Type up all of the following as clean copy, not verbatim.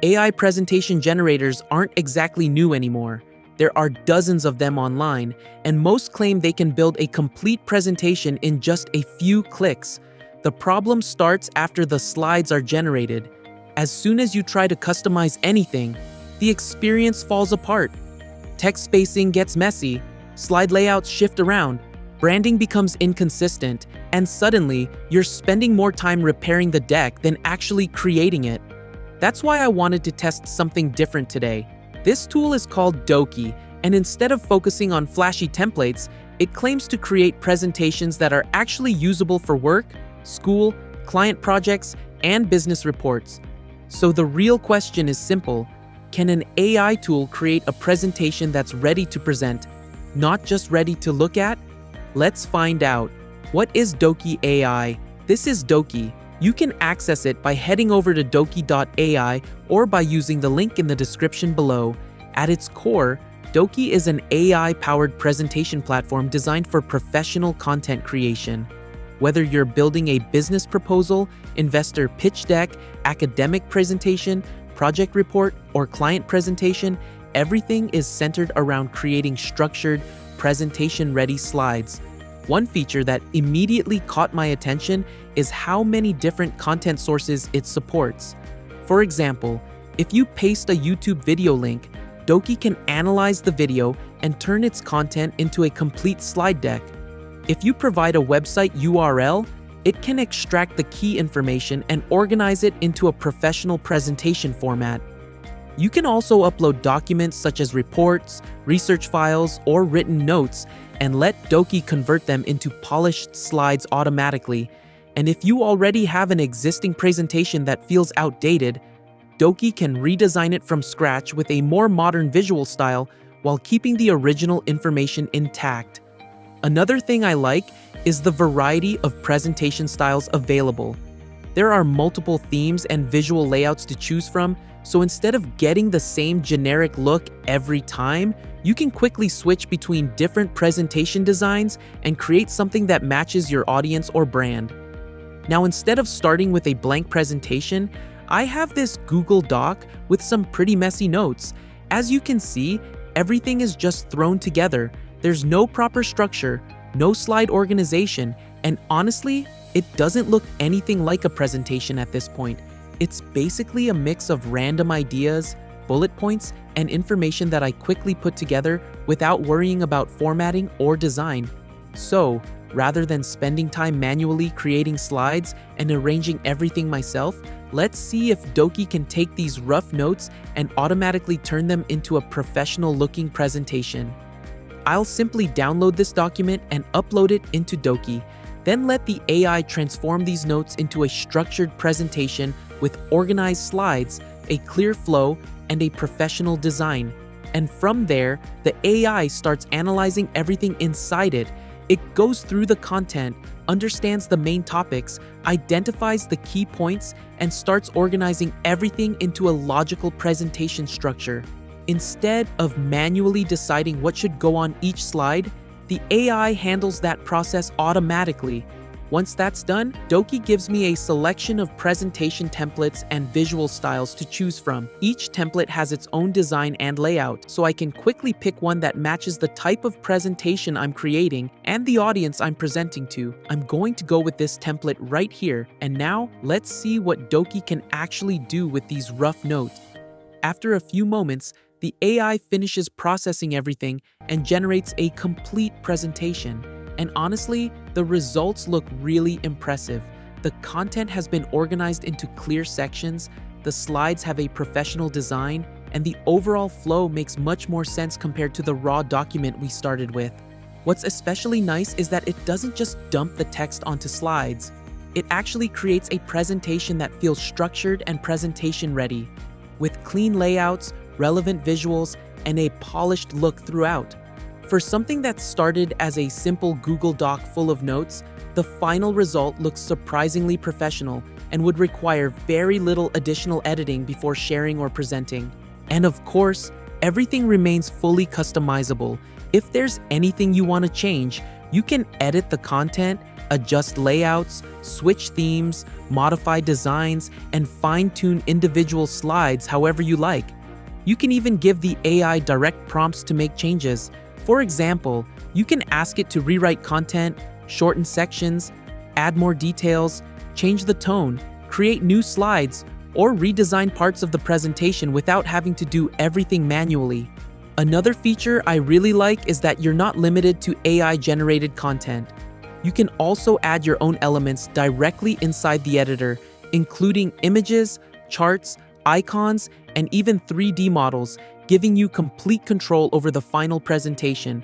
AI presentation generators aren't exactly new anymore. There are dozens of them online, and most claim they can build a complete presentation in just a few clicks. The problem starts after the slides are generated. As soon as you try to customize anything, the experience falls apart. Text spacing gets messy, slide layouts shift around, branding becomes inconsistent, and suddenly, you're spending more time repairing the deck than actually creating it. That's why I wanted to test something different today. This tool is called Dokie, and instead of focusing on flashy templates, it claims to create presentations that are actually usable for work, school, client projects, and business reports. So the real question is simple: can an AI tool create a presentation that's ready to present, not just ready to look at? Let's find out. What is Dokie AI? This is Dokie. You can access it by heading over to Dokie.ai or by using the link in the description below. At its core, Dokie is an AI-powered presentation platform designed for professional content creation. Whether you're building a business proposal, investor pitch deck, academic presentation, project report, or client presentation, everything is centered around creating structured, presentation-ready slides. One feature that immediately caught my attention is how many different content sources it supports. For example, if you paste a YouTube video link, Dokie can analyze the video and turn its content into a complete slide deck. If you provide a website URL, it can extract the key information and organize it into a professional presentation format. You can also upload documents such as reports, research files, or written notes, and let Dokie convert them into polished slides automatically. And if you already have an existing presentation that feels outdated, Dokie can redesign it from scratch with a more modern visual style while keeping the original information intact. Another thing I like is the variety of presentation styles available. There are multiple themes and visual layouts to choose from, so instead of getting the same generic look every time, you can quickly switch between different presentation designs and create something that matches your audience or brand. Now, instead of starting with a blank presentation, I have this Google Doc with some pretty messy notes. As you can see, everything is just thrown together. There's no proper structure, no slide organization, and honestly, it doesn't look anything like a presentation at this point. It's basically a mix of random ideas, bullet points, and information that I quickly put together without worrying about formatting or design. So, rather than spending time manually creating slides and arranging everything myself, let's see if Dokie can take these rough notes and automatically turn them into a professional-looking presentation. I'll simply download this document and upload it into Dokie, then let the AI transform these notes into a structured presentation with organized slides, a clear flow, and a professional design. And from there, the AI starts analyzing everything inside it. It goes through the content, understands the main topics, identifies the key points, and starts organizing everything into a logical presentation structure. Instead of manually deciding what should go on each slide, the AI handles that process automatically. Once that's done, Dokie gives me a selection of presentation templates and visual styles to choose from. Each template has its own design and layout, so I can quickly pick one that matches the type of presentation I'm creating and the audience I'm presenting to. I'm going to go with this template right here, and now let's see what Dokie can actually do with these rough notes. After a few moments, the AI finishes processing everything and generates a complete presentation. And honestly, the results look really impressive. The content has been organized into clear sections, the slides have a professional design, and the overall flow makes much more sense compared to the raw document we started with. What's especially nice is that it doesn't just dump the text onto slides. It actually creates a presentation that feels structured and presentation ready, with clean layouts, relevant visuals, and a polished look throughout. For something that started as a simple Google Doc full of notes, the final result looks surprisingly professional and would require very little additional editing before sharing or presenting. And of course, everything remains fully customizable. If there's anything you want to change, you can edit the content, adjust layouts, switch themes, modify designs, and fine-tune individual slides however you like. You can even give the AI direct prompts to make changes. For example, you can ask it to rewrite content, shorten sections, add more details, change the tone, create new slides, or redesign parts of the presentation without having to do everything manually. Another feature I really like is that you're not limited to AI-generated content. You can also add your own elements directly inside the editor, including images, charts, icons, and even 3D models, giving you complete control over the final presentation.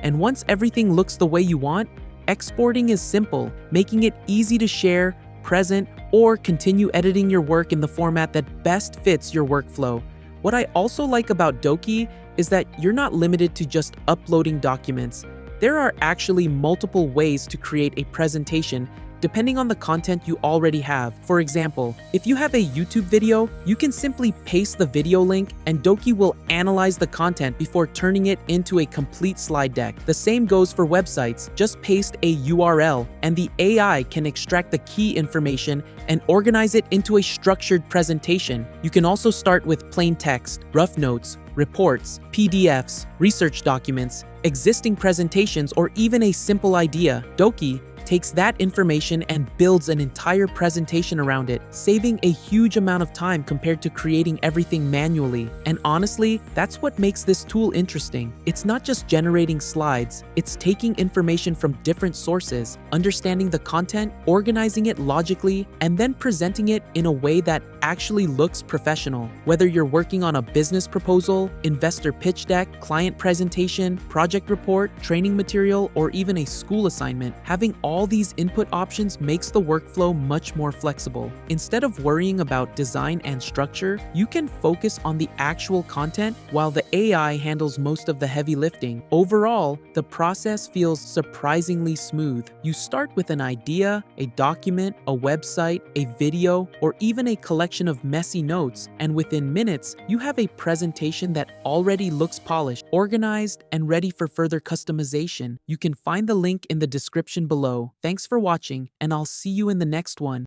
And once everything looks the way you want, exporting is simple, making it easy to share, present, or continue editing your work in the format that best fits your workflow. What I also like about Dokie is that you're not limited to just uploading documents. There are actually multiple ways to create a presentation depending on the content you already have. For example, if you have a YouTube video, you can simply paste the video link and Dokie will analyze the content before turning it into a complete slide deck. The same goes for websites. Just paste a URL and the AI can extract the key information and organize it into a structured presentation. You can also start with plain text, rough notes, reports, PDFs, research documents, existing presentations, or even a simple idea. Dokie takes that information and builds an entire presentation around it, saving a huge amount of time compared to creating everything manually. And honestly, that's what makes this tool interesting. It's not just generating slides, it's taking information from different sources, understanding the content, organizing it logically, and then presenting it in a way that actually looks professional. Whether you're working on a business proposal, investor pitch deck, client presentation, project report, training material, or even a school assignment, having all these input options makes the workflow much more flexible. Instead of worrying about design and structure, you can focus on the actual content while the AI handles most of the heavy lifting. Overall, the process feels surprisingly smooth. You start with an idea, a document, a website, a video, or even a collection of messy notes, and within minutes, you have a presentation that already looks polished, organized, and ready for further customization. You can find the link in the description below. Thanks for watching, and I'll see you in the next one.